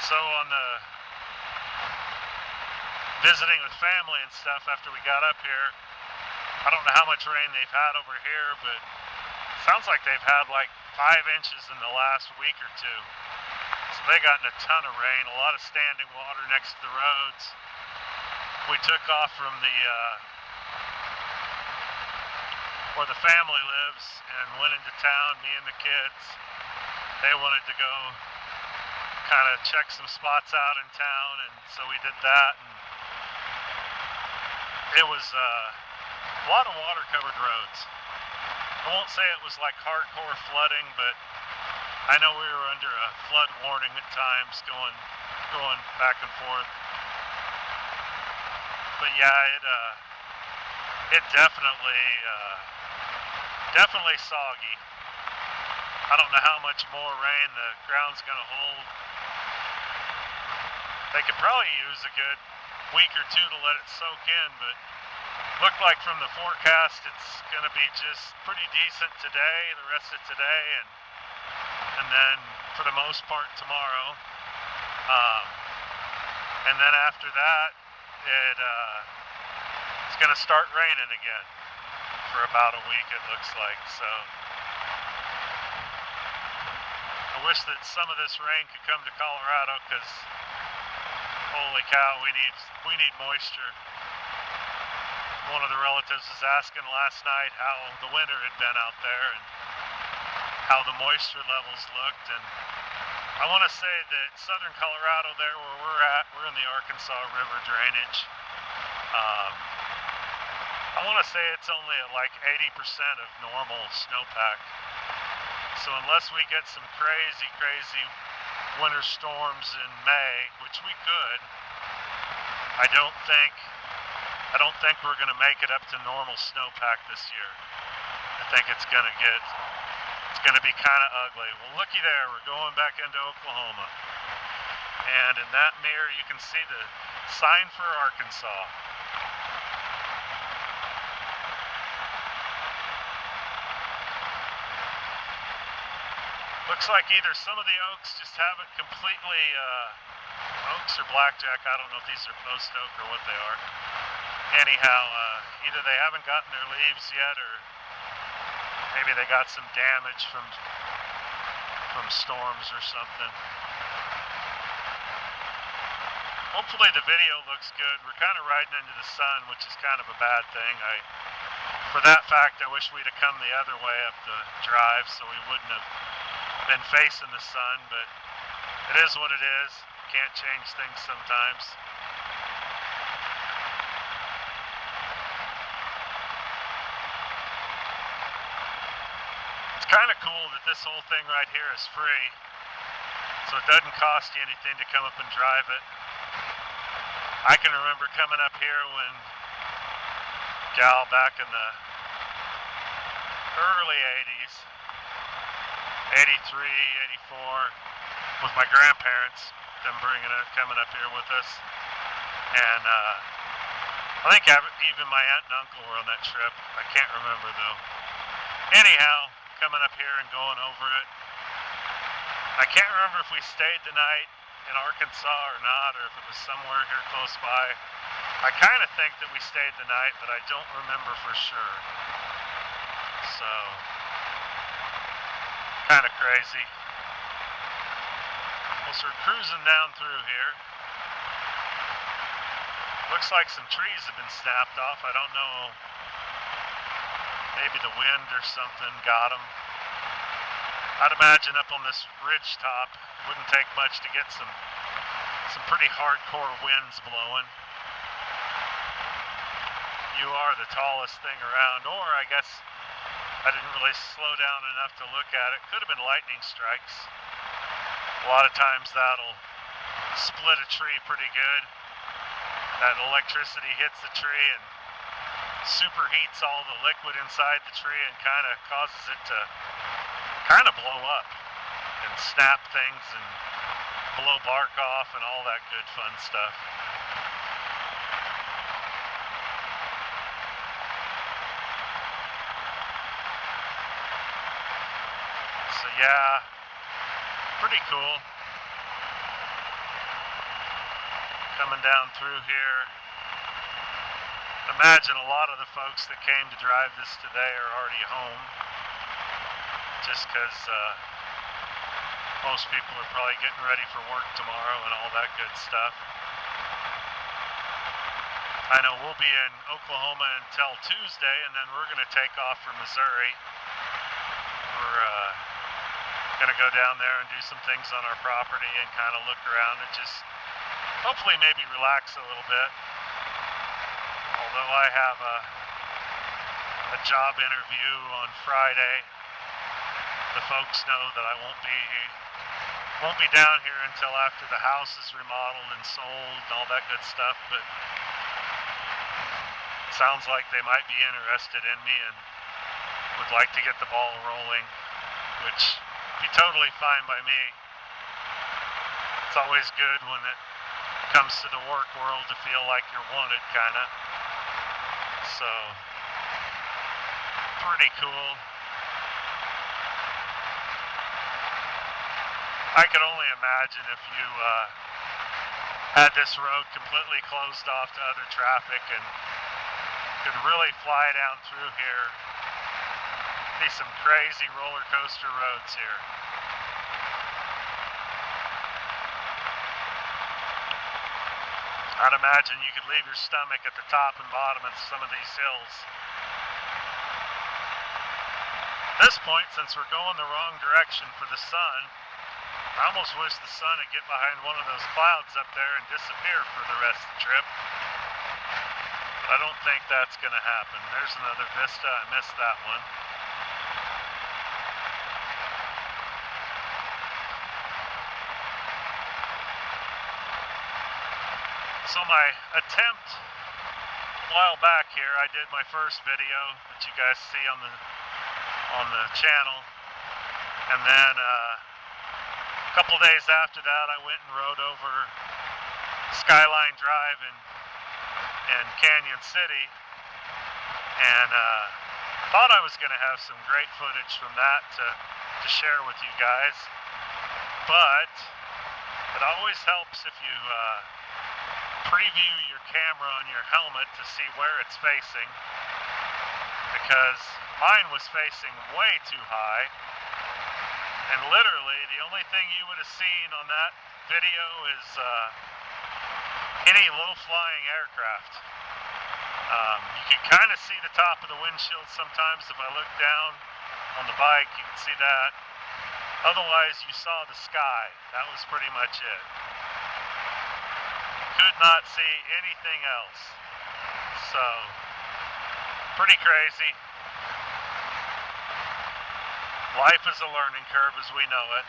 So on the visiting with family and stuff after we got up here, I don't know how much rain they've had over here, but it sounds like they've had like 5 inches in the last week or two. So they gotten a ton of rain, a lot of standing water next to the roads. We took off from where the family lives and went into town, me and the kids. They wanted to go kind of check some spots out in town, and so we did that. And it was a lot of water-covered roads. I won't say it was like hardcore flooding, but I know we were under a flood warning at times going back and forth. But yeah, it definitely soggy. I don't know how much more rain the ground's gonna hold. They could probably use a good week or two to let it soak in, but looked like from the forecast it's gonna be just pretty decent today, the rest of today, and then for the most part tomorrow. And then after that, it's gonna start raining again for about a week, it looks like. So I wish that some of this rain could come to Colorado, because holy cow, we need moisture. One of the relatives was asking last night how the winter had been out there and how the moisture levels looked, and I want to say that southern Colorado, there where we're at, we're in the Arkansas River drainage. I want to say it's only at like 80% of normal snowpack. So unless we get some crazy winter storms in May, which we could, I don't think we're going to make it up to normal snowpack this year. I think it's going to be kind of ugly. Well, looky there, we're going back into Oklahoma. And in that mirror, you can see the sign for Arkansas. Looks like either some of the oaks just haven't completely, oaks or blackjack, I don't know if these are post oak or what they are. Anyhow, either they haven't gotten their leaves yet, or maybe they got some damage from storms or something. Hopefully the video looks good. We're kind of riding into the sun, which is kind of a bad thing. For that fact, I wish we'd have come the other way up the drive so we wouldn't have been facing the sun, but it is what it is. Can't change things sometimes. It's kind of cool that this whole thing right here is free, so it doesn't cost you anything to come up and drive it. I can remember coming up here when back in the early 80s, 83, 84, with my grandparents, them coming up here with us. And I think even my aunt and uncle were on that trip. I can't remember though. Anyhow, coming up here and going over it. I can't remember if we stayed the night in Arkansas or not, or if it was somewhere here close by. I kind of think that we stayed the night, but I don't remember for sure. So, kind of crazy. Well, so we're cruising down through here. Looks like some trees have been snapped off. I don't know, maybe the wind or something got them. I'd imagine up on this ridge top, wouldn't take much to get some pretty hardcore winds blowing. You are the tallest thing around, or I guess I didn't really slow down enough to look at it. Could have been lightning strikes. A lot of times that'll split a tree pretty good. That electricity hits the tree and superheats all the liquid inside the tree and kind of causes it to kind of blow up and snap things and blow bark off and all that good fun stuff. So yeah, pretty cool. coming down through here. Imagine a lot of the folks that came to drive this today are already home, just because most people are probably getting ready for work tomorrow and all that good stuff. I know we'll be in Oklahoma until Tuesday, and then we're going to take off for Missouri. We're going to go down there and do some things on our property and kind of look around and just hopefully maybe relax a little bit. Although I have a job interview on Friday, the folks know that I won't be down here until after the house is remodeled and sold and all that good stuff, but it sounds like they might be interested in me and would like to get the ball rolling, which would be totally fine by me. It's always good when it comes to the work world to feel like you're wanted, kind of. So, pretty cool. I could only imagine if you had this road completely closed off to other traffic and could really fly down through here. Be some crazy roller coaster roads here. I'd imagine you could leave your stomach at the top and bottom of some of these hills. At this point, since we're going the wrong direction for the sun, I almost wish the sun would get behind one of those clouds up there and disappear for the rest of the trip. But I don't think that's going to happen. There's another vista. I missed that one. So my attempt a while back here, I did my first video that you guys see on the channel, and then a couple days after that I went and rode over Skyline Drive in Canyon City, and thought I was going to have some great footage from that to share with you guys, but it always helps if you preview your camera on your helmet to see where it's facing, because mine was facing way too high, and literally the only thing you would have seen on that video is any low-flying aircraft. You can kind of see the top of the windshield sometimes. If I look down on the bike, you can see that. Otherwise, you saw the sky. That was pretty much it. Could not see anything else. So, pretty crazy. Life is a learning curve as we know it.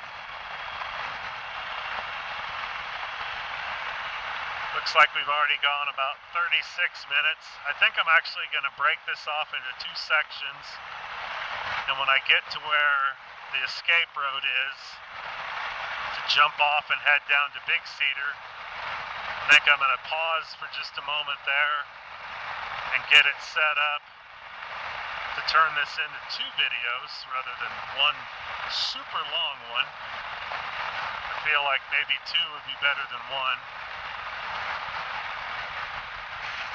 Looks like we've already gone about 36 minutes. I think I'm actually going to break this off into two sections. And when I get to where the escape road is, to jump off and head down to Big Cedar, I think I'm going to pause for just a moment there and get it set up to turn this into two videos rather than one super long one. I feel like maybe two would be better than one.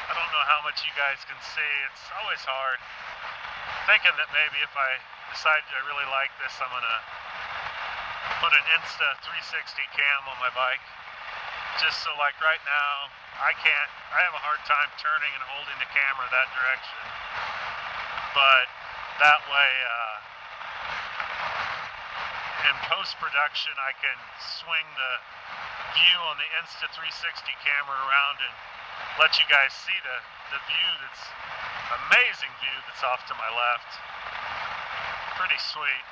I don't know how much you guys can see. It's always hard. I'm thinking that maybe if I decide I really like this, I'm going to put an Insta 360 cam on my bike. Just so like right now, I have a hard time turning and holding the camera that direction. But that way, in post-production, I can swing the view on the Insta 360 camera around and let you guys see the view, that's amazing view that's off to my left. Pretty sweet.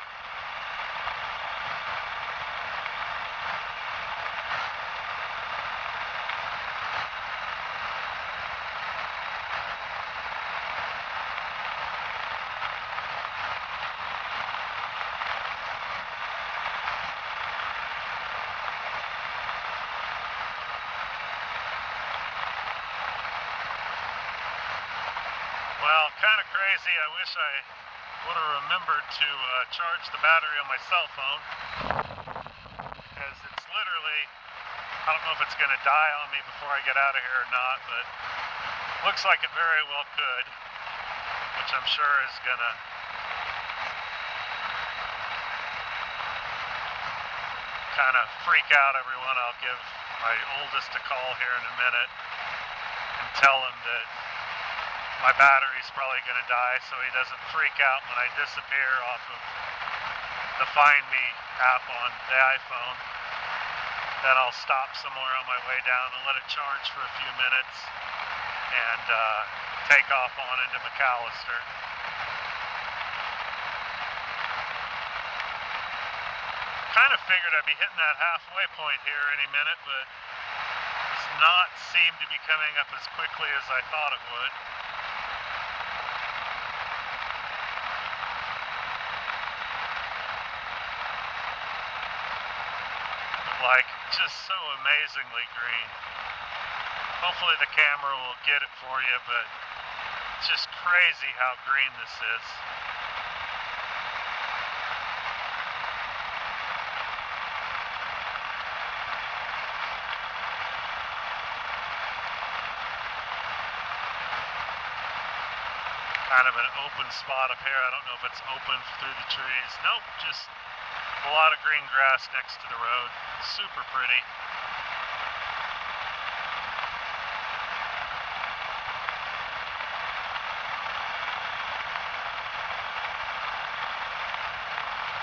Well, kind of crazy. I wish I would have remembered to charge the battery on my cell phone, because it's literally, I don't know if it's going to die on me before I get out of here or not, but looks like it very well could, which I'm sure is going to kind of freak out everyone. I'll give my oldest a call here in a minute and tell him that my battery's probably going to die so he doesn't freak out when I disappear off of the Find Me app on the iPhone. Then I'll stop somewhere on my way down and let it charge for a few minutes and take off on into McAllister. Kind of figured I'd be hitting that halfway point here any minute, but does not seem to be coming up as quickly as I thought it would. Like, just so amazingly green. Hopefully the camera will get it for you, but it's just crazy how green this is. Kind of an open spot up here. I don't know if it's open through the trees. Nope, just a lot of green grass next to the road. Super pretty.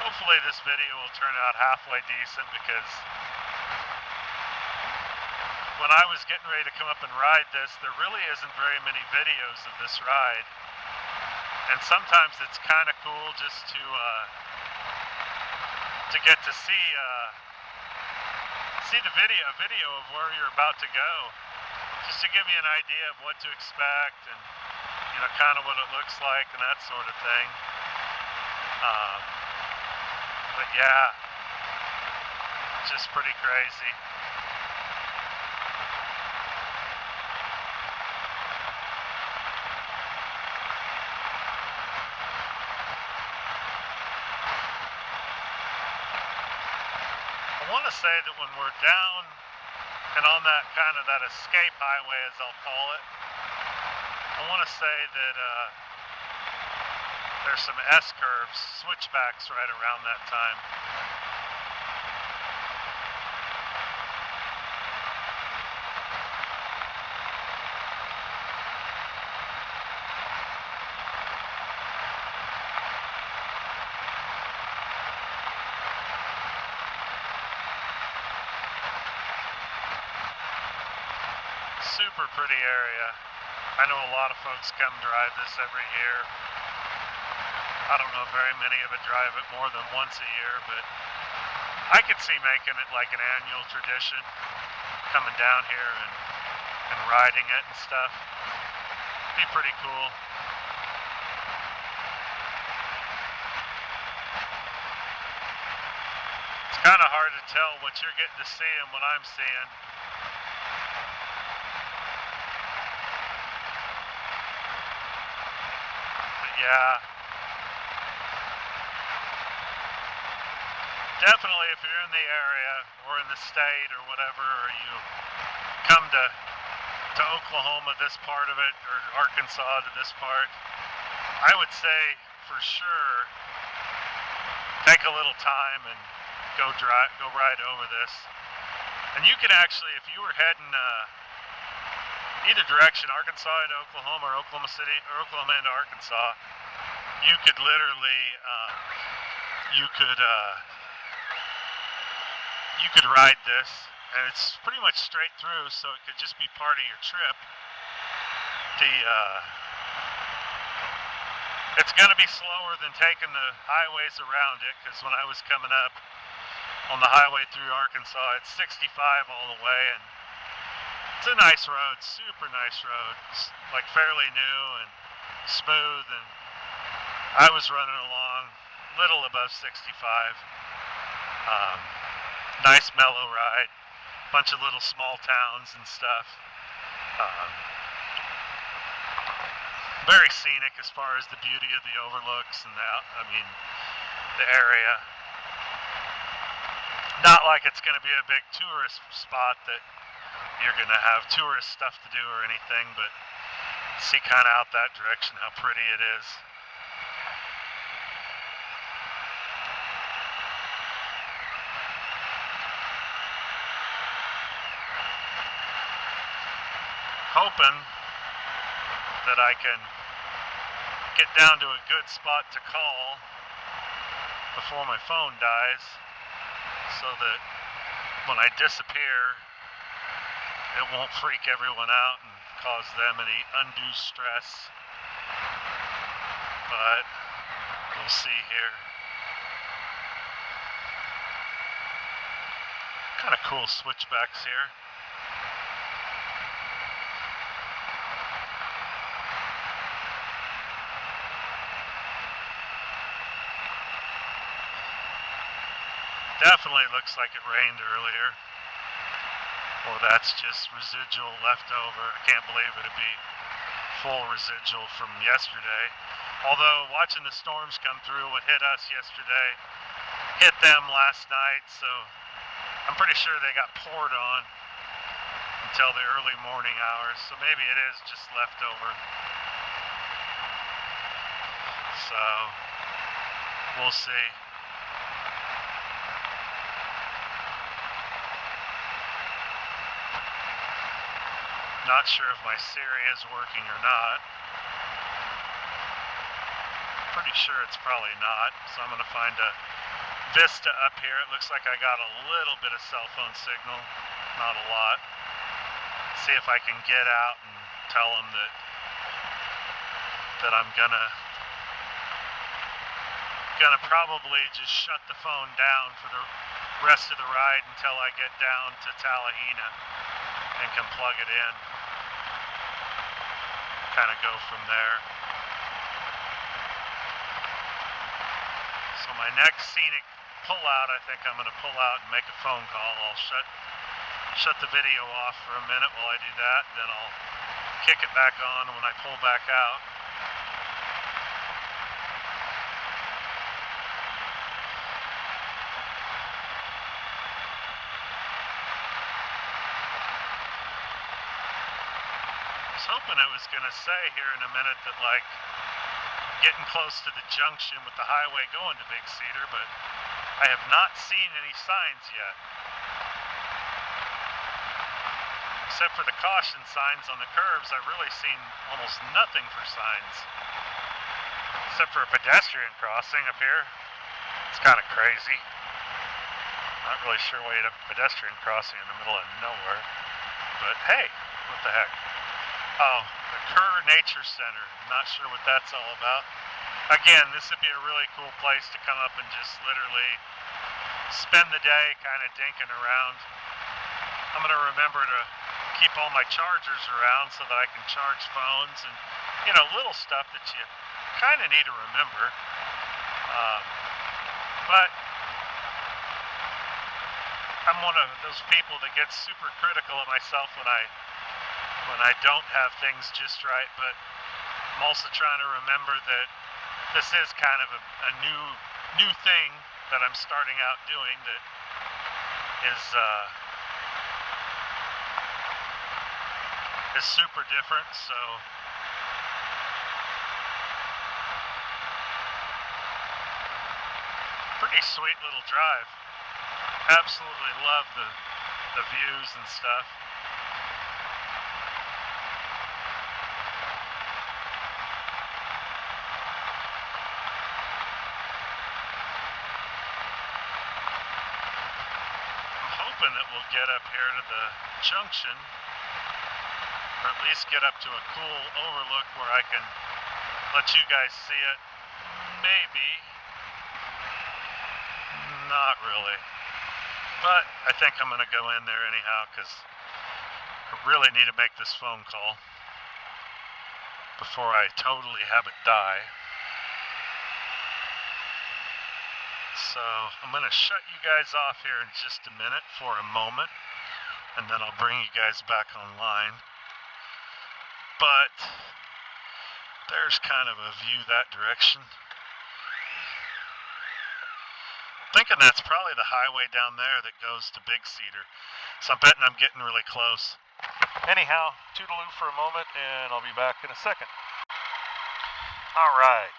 Hopefully this video will turn out halfway decent, because when I was getting ready to come up and ride this, there really isn't very many videos of this ride. And sometimes it's kind of cool just to get to see the video of where you're about to go, just to give you an idea of what to expect and, you know, kind of what it looks like and that sort of thing. But yeah, just pretty crazy. I want to say that when we're down and on that kind of that escape highway, as I'll call it, I want to say that there's some S-curves, switchbacks right around that time. Super pretty area. I know a lot of folks come drive this every year. I don't know if very many of it drive it more than once a year, but I could see making it like an annual tradition, coming down here and riding it and stuff. Be pretty cool. It's kind of hard to tell what you're getting to see and what I'm seeing. Yeah, definitely if you're in the area or in the state or whatever, or you come to Oklahoma, this part of it, or Arkansas to this part, I would say for sure take a little time and go ride over this. And you could actually, if you were heading either direction, Arkansas into Oklahoma or Oklahoma City or Oklahoma into Arkansas, you could literally you could ride this, and it's pretty much straight through, so it could just be part of your trip. It's going to be slower than taking the highways around it, because when I was coming up on the highway through Arkansas, it's 65 all the way, and it's a nice road, super nice road. It's like fairly new and smooth, and I was running along little above 65. Nice mellow ride, bunch of little small towns and stuff. Very scenic as far as the beauty of the overlooks and the area. Not like it's going to be a big tourist spot that you're going to have tourist stuff to do or anything, but see kind of out that direction how pretty it is. Hoping that I can get down to a good spot to call before my phone dies, so that when I disappear, it won't freak everyone out and cause them any undue stress. But we'll see here. Kind of cool switchbacks here. Definitely looks like it rained earlier. Or that's just residual leftover. I can't believe it'd be full residual from yesterday. Although watching the storms come through, what hit us yesterday hit them last night, so I'm pretty sure they got poured on until the early morning hours. So maybe it is just leftover. So we'll see. Not sure if my Siri is working or not. Pretty sure it's probably not, so I'm going to find a vista up here. It looks like I got a little bit of cell phone signal, not a lot. See if I can get out and tell them that I'm gonna probably just shut the phone down for the rest of the ride until I get down to Talimena and can plug it in. Kind of go from there. So my next scenic pullout, I think I'm going to pull out and make a phone call. I'll shut the video off for a minute while I do that, then I'll kick it back on when I pull back out. I was hoping it was going to say here in a minute that, like, getting close to the junction with the highway going to Big Cedar, but I have not seen any signs yet. Except for the caution signs on the curbs, I've really seen almost nothing for signs. Except for a pedestrian crossing up here. It's kind of crazy. Not really sure why you'd have a pedestrian crossing in the middle of nowhere. But hey, what the heck. Oh, the Kerr Nature Center. Not sure what that's all about. Again, this would be a really cool place to come up and just literally spend the day kind of dinking around. I'm going to remember to keep all my chargers around so that I can charge phones and, you know, little stuff that you kind of need to remember. But I'm one of those people that gets super critical of myself when I don't have things just right, but I'm also trying to remember that this is kind of a new thing that I'm starting out doing that is super different. So pretty sweet little drive. Absolutely love the views and stuff. Hoping that we'll get up here to the junction, or at least get up to a cool overlook where I can let you guys see it. Maybe. Not really. But I think I'm going to go in there anyhow because I really need to make this phone call before I totally have it die. So I'm going to shut you guys off here in just a minute for a moment, and then I'll bring you guys back online. But there's kind of a view that direction. I think thinking that's probably the highway down there that goes to Big Cedar. So I'm betting I'm getting really close. Anyhow, toodaloo for a moment, and I'll be back in a second. All right.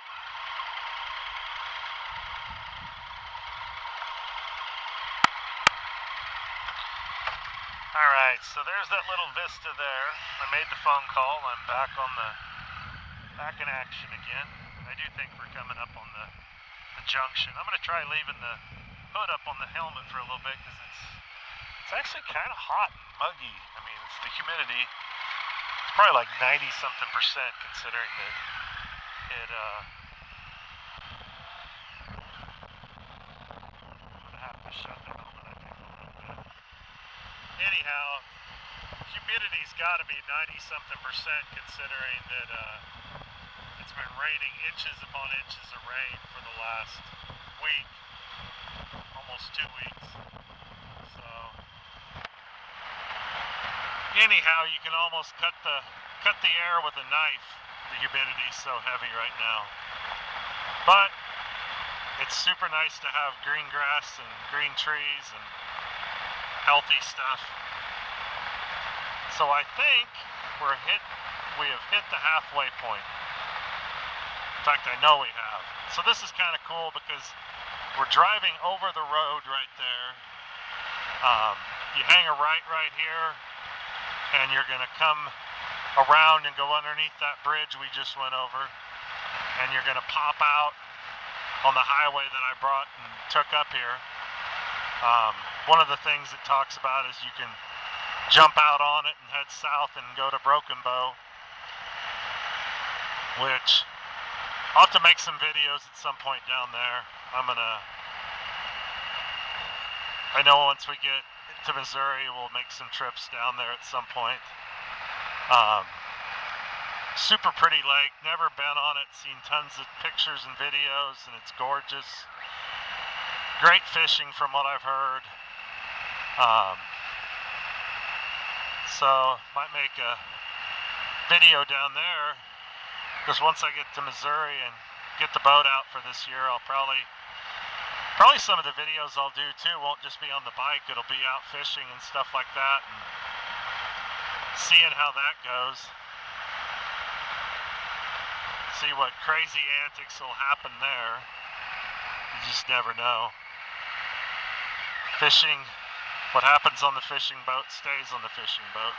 All right, so there's that little vista there. I made the phone call. I'm back in action again. I do think we're coming up on the junction. I'm going to try leaving the hood up on the helmet for a little bit because it's actually kind of hot and muggy. I mean, it's the humidity. It's probably like 90-something% considering that it I'm going to have to shut the helmet, I think, a little bit. Anyhow, humidity's got to be 90-something% considering that it's been raining inches upon inches of rain for the last week, almost 2 weeks. So anyhow, you can almost cut the air with a knife. The humidity's so heavy right now. But it's super nice to have green grass and green trees and healthy stuff. So I think we have hit the halfway point. In fact, I know we have. So this is kind of cool because we're driving over the road right there. You hang a right here, and you're going to come around and go underneath that bridge we just went over, and you're going to pop out on the highway that I brought and took up here. One of the things it talks about is you can jump out on it and head south and go to Broken Bow, which I'll have to make some videos at some point down there. I know once we get to Missouri, we'll make some trips down there at some point. Super pretty lake, never been on it, seen tons of pictures and videos, and it's gorgeous. Great fishing from what I've heard. So might make a video down there, because once I get to Missouri and get the boat out for this year, I'll probably some of the videos I'll do too won't just be on the bike, it'll be out fishing and stuff like that, and seeing how that goes. See what crazy antics will happen there. You just never know. Fishing, what happens on the fishing boat stays on the fishing boat.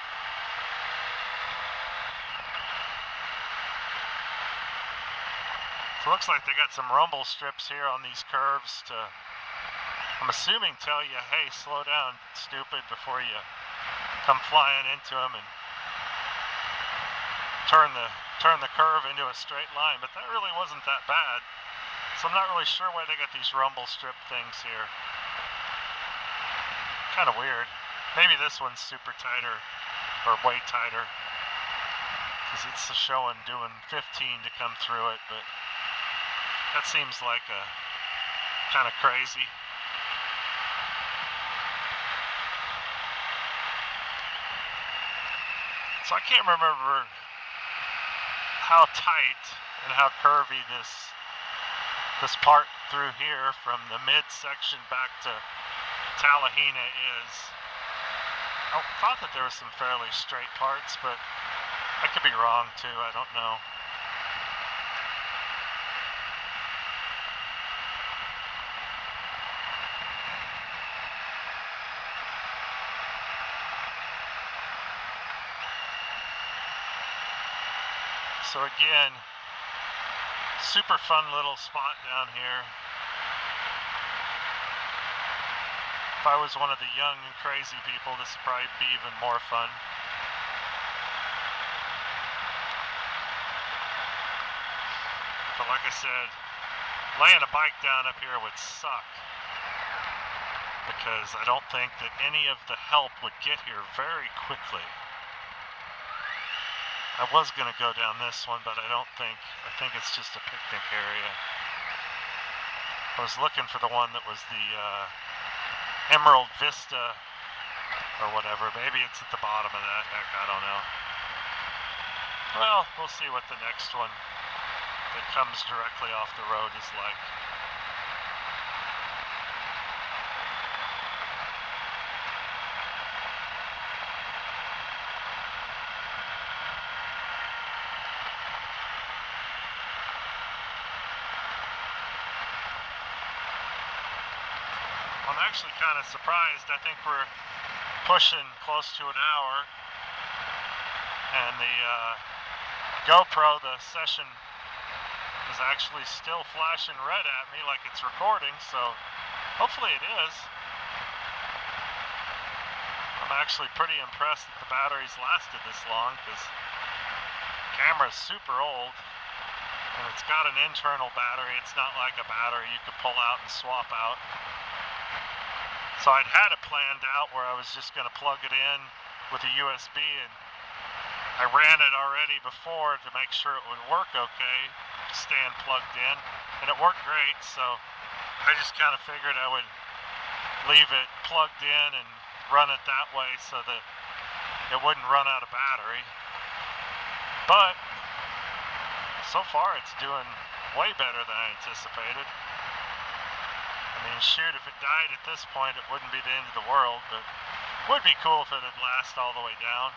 So it looks like they got some rumble strips here on these curves to, I'm assuming, tell you, hey, slow down, stupid, before you come flying into them and turn the curve into a straight line. But that really wasn't that bad. So I'm not really sure why they got these rumble strip things here. Kind of weird. Maybe this one's super tighter, or way tighter, because it's showing doing 15 to come through it, but that seems like a kind of crazy. So I can't remember how tight and how curvy this part through here from the midsection back to Talimena is. I thought that there were some fairly straight parts, but I could be wrong too, I don't know. So again, super fun little spot down here. If I was one of the young and crazy people, this would probably be even more fun. But like I said, laying a bike down up here would suck, because I don't think that any of the help would get here very quickly. I was going to go down this one, but I think it's just a picnic area. I was looking for the one that was the Emerald Vista or whatever. Maybe it's at the bottom of that. Heck, I don't know. Well, we'll see what the next one that comes directly off the road is like. I'm actually kind of surprised. I think we're pushing close to an hour, and the GoPro, the session, is actually still flashing red at me like it's recording, so hopefully it is. I'm actually pretty impressed that the batteries lasted this long, because the camera's super old, and it's got an internal battery. It's not like a battery you could pull out and swap out. So I'd had it planned out where I was just going to plug it in with a USB, and I ran it already before to make sure it would work okay, staying plugged in, and it worked great. So I just kind of figured I would leave it plugged in and run it that way so that it wouldn't run out of battery. But so far it's doing way better than I anticipated. I mean, shoot, if it died at this point, it wouldn't be the end of the world, but it would be cool if it would last all the way down.